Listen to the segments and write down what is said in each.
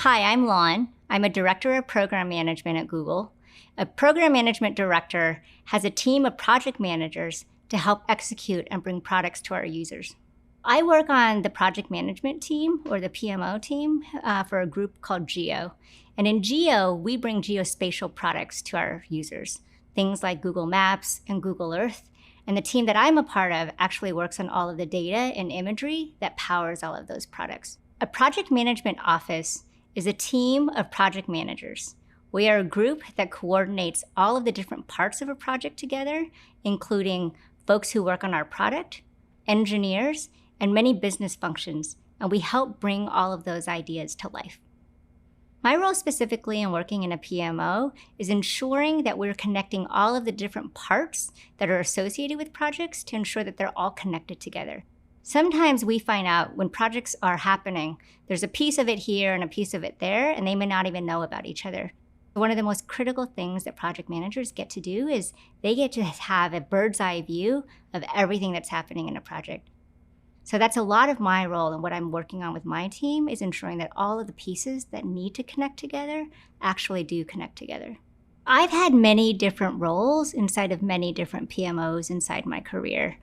Hi, I'm Lon. I'm a director of program management at Google. A program management director has a team of project managers to help execute and bring products to our users. I work on the project management team, or the PMO team, for a group called Geo. And in Geo, we bring geospatial products to our users, things like Google Maps and Google Earth. And the team that I'm a part of actually works on all of the data and imagery that powers all of those products. A project management office is a team of project managers. We are a group that coordinates all of the different parts of a project together, including folks who work on our product, engineers, and many business functions, and we help bring all of those ideas to life. My role specifically in working in a PMO is ensuring that we're connecting all of the different parts that are associated with projects to ensure that they're all connected together. Sometimes we find out when projects are happening, there's a piece of it here and a piece of it there, and they may not even know about each other. One of the most critical things that project managers get to do is they get to have a bird's eye view of everything that's happening in a project. So that's a lot of my role, and what I'm working on with my team is ensuring that all of the pieces that need to connect together actually do connect together. I've had many different roles inside of many different PMOs inside my career,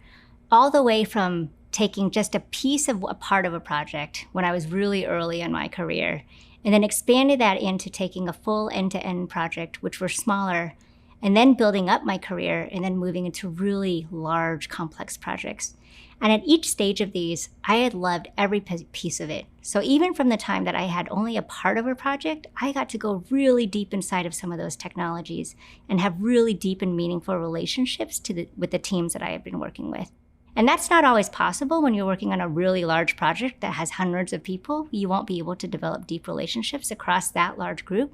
all the way from taking just a piece of a part of a project when I was really early in my career, and then expanded that into taking a full end-to-end project, which were smaller, and then building up my career and then moving into really large, complex projects. And at each stage of these, I had loved every piece of it. So even from the time that I had only a part of a project, I got to go really deep inside of some of those technologies and have really deep and meaningful relationships with the teams that I have been working with. And that's not always possible when you're working on a really large project that has hundreds of people. You won't be able to develop deep relationships across that large group.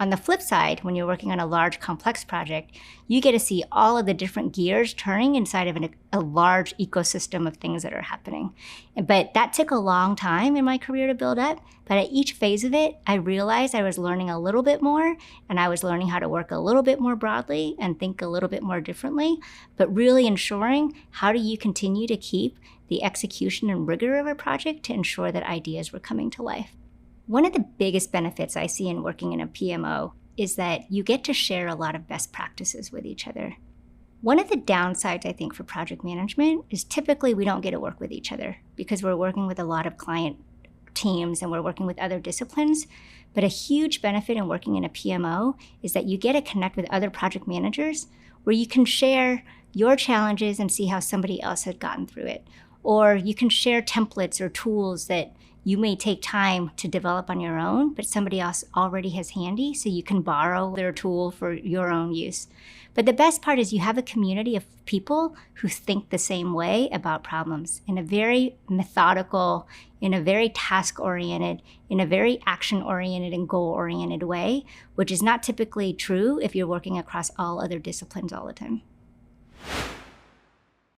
On the flip side, when you're working on a large, complex project, you get to see all of the different gears turning inside of a large ecosystem of things that are happening. But that took a long time in my career to build up. But at each phase of it, I realized I was learning a little bit more, and I was learning how to work a little bit more broadly and think a little bit more differently, but really ensuring how do you continue to keep the execution and rigor of a project to ensure that ideas were coming to life. One of the biggest benefits I see in working in a PMO is that you get to share a lot of best practices with each other. One of the downsides, I think, for project management is typically we don't get to work with each other because we're working with a lot of client teams and we're working with other disciplines. But a huge benefit in working in a PMO is that you get to connect with other project managers where you can share your challenges and see how somebody else has gotten through it. Or you can share templates or tools that you may take time to develop on your own, but somebody else already has handy, so you can borrow their tool for your own use. But the best part is you have a community of people who think the same way about problems in a very methodical, in a very task-oriented, in a very action-oriented and goal-oriented way, which is not typically true if you're working across all other disciplines all the time.